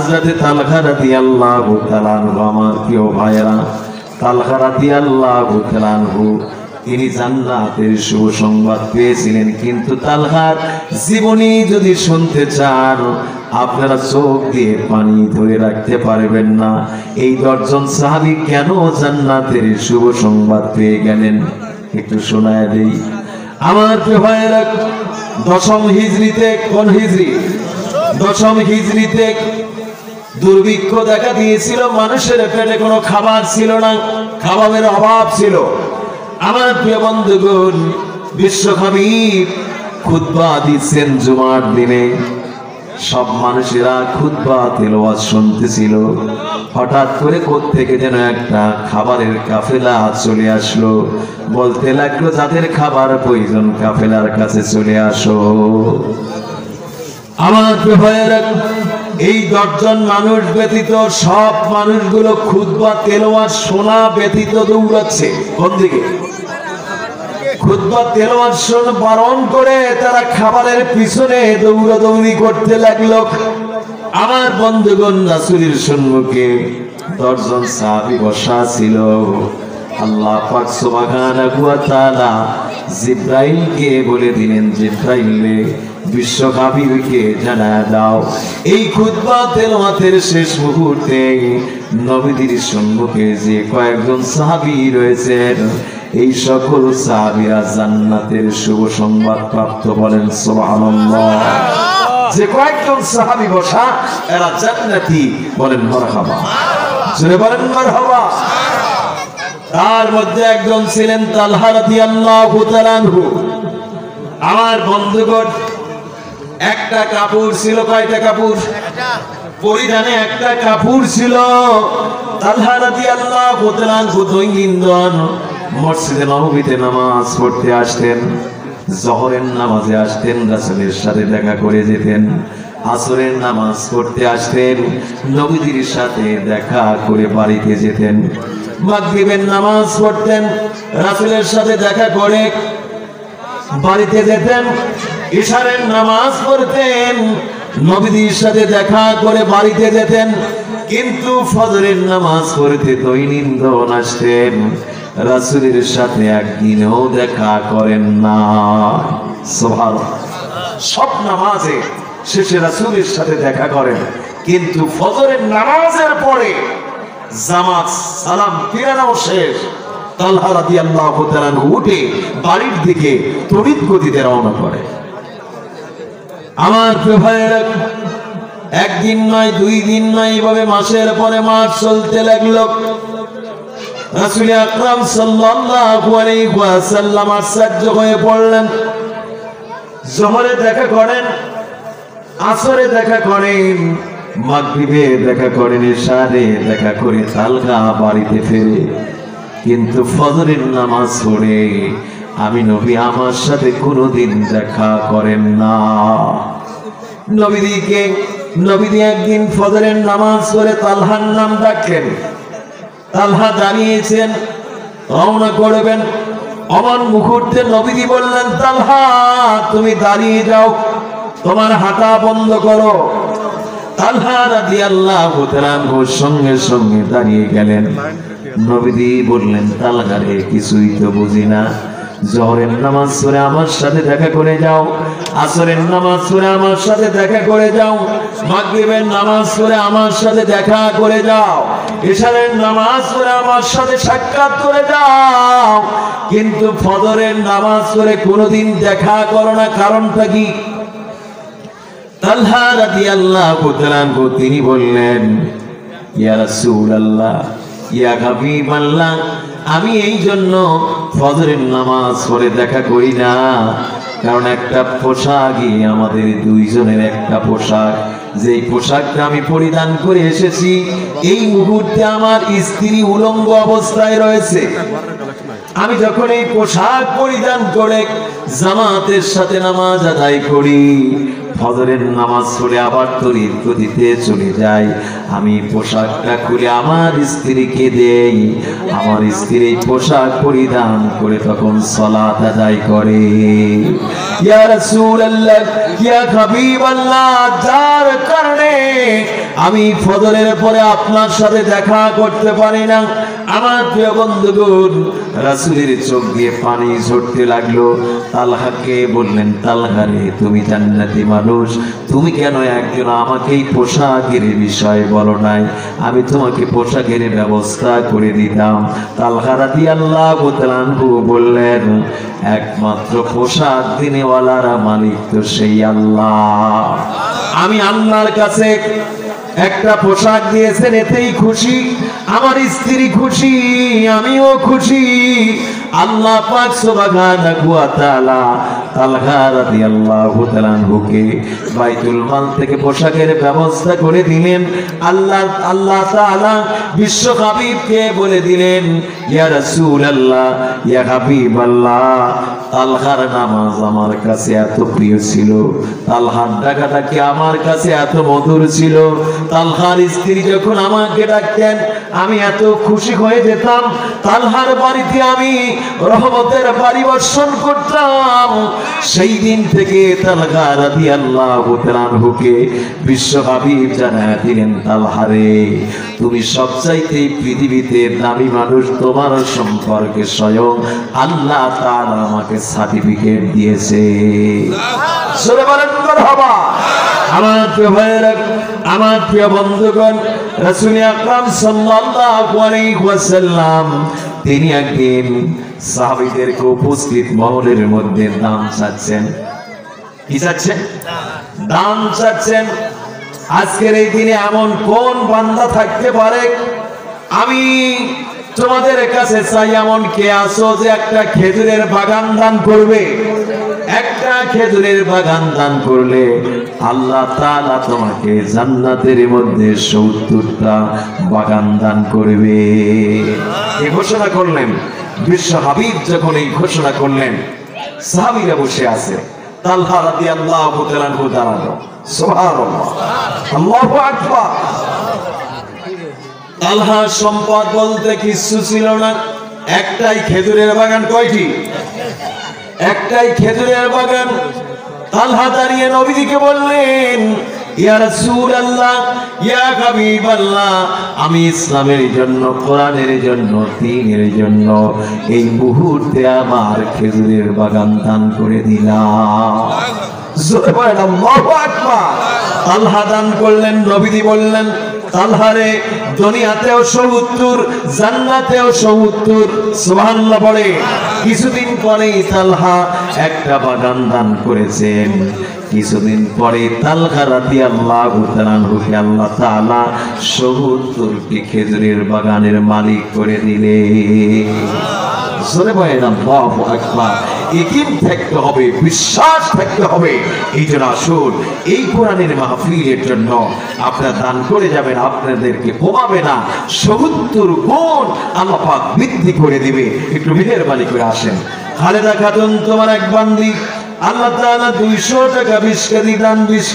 হযরতে তালহা রাদিয়াল্লাহু তাআলা আনহু, আমার প্রিয় ভাইরা, তালহা রাদিয়াল্লাহু তাআলা আনহু তিনি জান্নাতের শুভ সংবাদ পেয়েছিলেন। কিন্তু তালহার জীবনী যদি শুনতে চান, আপনারা চোখ দিয়ে পানি ধরে রাখতে পারবেন না। এই 10 জন সাহাবী কেন জান্নাতের শুভ সংবাদ পেয়ে গেলেন একটু শোনায় দেই। আমার প্রিয় ভাইরা, 10ম হিজরিতে, কোন হিজরি? 10ম হিজরিতে দুর্ভিক্ষ দেখা দিয়েছিল। মানুষের পেটে কোনো খাবার ছিল না, খাবারের অভাব ছিল। আমার প্রিয় বন্ধুগণ, বিশ্বকবি খুতবা দিচ্ছেন জুমার দিনে। সব মানুষেরা খুতবা তেলাওয়াত শুনতেছিল। হঠাৎ করে কোত্থেকে যেন একটা খাবারের কাফেলা চলে আসলো। বলতে লাগলো, যাদের খাবার প্রয়োজন কাফেলার কাছে চলে আসো। আমার প্রিয় ভাইয়েরা, এই 10 জন মানুষ ব্যতীত সব মানুষগুলো খুতবা তেলাওয়াত শোনা ব্যতীত দৌড়াচ্ছে। কোন দিকে? খুতবা তেলাওয়াত শোনা বারণ করে তারা খাবারের পিছনে দৌড়াদৌড়ি করতে লাগলো। আমার বন্ধুগণ, রাসূলের সম্মুখে 10 জন সাহাবী বসা ছিল। আল্লাহ পাক সুবহানাহু ওয়া তাআলা জিবরাইলকে বলে দিলেন, জিবরাইল বিশ্বকাবিকে জানায় দাও, এই খুতবা তেলাওয়াতের শেষ মুহূর্তে নবীদের সম্মুখে যে কয়েকজন সাহাবী রয়েছেন, এই সকল সাহাবীরা জান্নাতের শুভ সংবাদ প্রাপ্ত। বলেন সুবহানাল্লাহ। যে কয়েকজন সাহাবী বসা, এরা জান্নাতি। বলেন মারহাবা, জোরে বলেন মারহাবা। তার মধ্যে একজন ছিলেন তালহা রাদিয়াল্লাহু তাআলা আনহু। আমার বন্ধুগণ, একটা কাপড় ছিল। কয়টা কাপড়? পরিধানে একটা কাপড় ছিল। তালহা রাদিয়াল্লাহু তাআলা আনহু দৈনন্দিন মসজিদে নববীতে নামাজ পড়তে আসতেন। জোহরের নামাজে আসতেন, রাসূলের সাথে দেখা করে যেতেন। আসরের নামাজ পড়তে আসতেন, নবীদের সাথে দেখা করে বাড়িতে যেতেন। মাগরিবের নামাজ পড়তেন, রাসূলের সাথে দেখা করে বাড়িতে যেতেন। ইশারের নামাজ পড়তেন, নবীদের সাথে দেখা করে বাড়িতে যেতেন। কিন্তু ফজরের নামাজ পড়তে দৈনন্দিন আসতেন, রাসূলের সাথে একদিনও দেখা করেন না। সুবহানাল্লাহ। সব নামাজে শেষে রাসূলের সাথে দেখা করেন, কিন্তু ফজরের নামাজের পরে জামাত সালাম ফিরানো শেষ, তালহা রাদিয়াল্লাহু তাআলা উঠে বাড়ির দিকে তড়িৎ গতিতে রওনা করে। আমার প্রিয় ভাইয়েরা, একদিন নয়, 2 দিন নয়, এভাবে মাসের পরে মাস চলতে লাগলো। রাসূল আকরাম সাল্লাল্লাহু আলাইহি ওয়াসাল্লাম আশ্চর্য হয়ে পড়লেন। জোহরে দেখা করেন, আসরে দেখা করেন, মাগরিবে দেখা করেন, ইশারে দেখা করে তালহা বাড়িতে ফেরে। কিন্তু ফজরের নামাজ পড়ে আমি নবী আমার সাথে কোনোদিন দেখা করেন না। নবীদি একদিন ফজরের নামাজ পড়ে তালহার নাম ডাকলেন। তালহা দাঁড়িয়েছেন, রওনা করবেন। অমন মুহূর্তে নবীদি বললেন, তালহা তুমি দাঁড়িয়ে যাও, তোমার হাঁটা বন্ধ করো। তালহা রাদিয়াল্লাহু তাআলা সঙ্গে সঙ্গে দাঁড়িয়ে গেলেন। নবীদি বললেন, তালহা রে, কিছুই তো বুঝি না। জোহরের নামাজ পড়ে আমার সাথে দেখা করে যাও, আসরের নামাজ পড়ে আমার সাথে দেখা করে যাও, মাগরিবের নামাজ পড়ে আমার সাথে দেখা করে যাও, ইশারের নামাজ পড়ে আমার সাথে সাক্ষাৎ করে যাও, কিন্তু ফজরের নামাজ পড়ে কোনোদিন দেখা করো না। কারণটা কি? তালহা রাদিয়াল্লাহু তাআলা তিনি বললেন, ইয়া রাসূলুল্লাহ, ইয়া হাবিবাল্লাহ, আমি এই জন্য ফজরের নামাজ পড়ে দেখা করি না, কারণ একটা পোশাকই আমাদের দুইজনের একটা পোশাক। যেই পোশাকটা আমি পরিধান করে এসেছি, এই মুহূর্তে আমার স্ত্রী উলঙ্গ অবস্থায় রয়েছে। আমি যখন এই পোশাক পরিধান করে জামাতের সাথে নামাজ আদায় করি, ফজরের নামাজ পড়ে আবার তরির গতিতে চলে যাই, আমি পোশাকটা খুলে আমার স্ত্রীকে দেই, আমার স্ত্রী পোশাক পরিধান করে তখন সালাত আদায় করে। ইয়া রাসূলুল্লাহ, ইয়া হাবিবাল্লাহ, যার কারণে আমি ফজরের পরে আপনার সাথে দেখা করতে পারি না, আমার প্রিয় বন্ধুগণ, রাসূলের চোখ দিয়ে পানি ঝরতে লাগলো। তালহাকে বললেন, তালহা রে, তুমি জান্নাতি মানুষ, তুমি কেন একজন আমাকেই পোশাকের বিষয় বলো নাই? আমি তোমাকে পোশাকের ব্যবস্থা করে দিতাম। তালহা রাদিয়াল্লাহু তাআলা আনহু বললেন, একমাত্র পোশাক দিনেওয়ালারা মালিক তো সেই আল্লাহ। আমি আল্লাহর কাছে একটা পোশাক দিয়েছেন, এতেই খুশি, আমার স্ত্রী খুশি, আমিও খুশি। আল্লাহ পাক সুবহানাহু ওয়া তাআলা তালহা রাদিয়াল্লাহু তাআলা আনহুকে বাইতুল মাল থেকে পোশাকের ব্যবস্থা করে দিলেন। আল্লাহ তাআলা বিশ্ব হাবিবকে বলে দিলেন, ইয়া রাসূলুল্লাহ, ইয়া হাবিবাল্লাহ, তালহার নামাজ আমার কাছে এত প্রিয় ছিল, তালহার ডাকাডাকি আমার কাছে এত মধুর ছিল, তালহার স্ত্রী যখন আমাকে ডাকতেন আমি এত খুশি হয়ে যেতাম, তালহার বাড়িতে আমি রহমতের বাড়ি বর্ষণ করতাম। সেই দিন থেকে তালহা রাদিয়াল্লাহু তাআলা আনহুকে বিশ্ব হাবিব জানায় দিলেন, তালহা রে, তুমি সবচাইতে পৃথিবীতে দামি মানুষ, তোমার সম্পর্কে স্বয়ং আল্লাহ তাআলা আমাকে সার্টিফিকেট দিয়েছে। সরে বলেন মারহাবা। আমার প্রিয় ভাইরা, আমার প্রিয় বন্ধুগণ, রাসূল আকরাম সাল্লাল্লাহু আলাইহি ওয়াসাল্লাম তিনি একদিন সাহাবীদেরকে উপস্থিত মহলের মধ্যে দান চাচ্ছেন। কি চাচ্ছেন? দান চাচ্ছেন। আজকের এই দিনে এমন কোন বান্দা থাকতে পারে, আমি তোমাদের কাছে চাই, এমন কে আছো যে একটা খেজুরের বাগান দান করবে? একটা খেজুরের বাগান দান করলে আল্লাহ তাআলা তোমাকে জান্নাতের মধ্যে ৭০টা বাগান দান করবে। এই ঘোষণা করলেন বিশ্ব হাবিব। যখন এই ঘোষণা করলেন, সাহাবীরা বসে আছে, তালহা রাদিয়াল্লাহু তাআলা আনহু দাঁড়ানো। সুবহানাল্লাহ, আল্লাহু আকবার। তালহার সম্পদ বলতে কিছু ছিল না, একটাই খেজুরের বাগান। কয়টি? একটাই খেজুরের বাগান। তালহা দাঁড়িয়ে নবীজিকে বললেন, ইয়া রাসূলুল্লাহ, ইয়া হাবিবাল্লাহ, আমি ইসলামের জন্য, কোরআনের জন্য, দ্বীনের জন্য এই মুহূর্তে আমার খেজুরের বাগান দান করে দিলাম। জোরে বলেন আল্লাহু আকবার। তালহা দান করলেন। নবীজি বললেন, তালহারে, দুনিয়াতেও ৭০, জান্নাতেও ৭০। সুবহানাল্লাহ বলে। কিছুদিন পরেই তালহা একটা বাগান দান করেছেন। কিছুদিন পরে তালহা রাদিয়াল্লাহু তাআলা আনহুকে আল্লাহ তাআলা ৭০টি খেজুরের বাগানের মালিক করে দিলেন। জোরে বলেন আল্লাহু আকবার। ইকিন থাকতে হবে, বিশ্বাস থাকতে হবে। এই জন্য আসুন, এই কোরআনের মাহফিলের জন্য আপনারা দান করে যাবেন, আপনাদেরকে কমাবে না, ৭০ গুণ আল্লাহ পাক বৃদ্ধি করে দিবে। একটু মেহেরবানি করে আসেন। খালেদা খাতুন তোমার এক বান্দি, আল্লাহ তাআলা ২০০ টাকা ২০ কেজি দান, ২০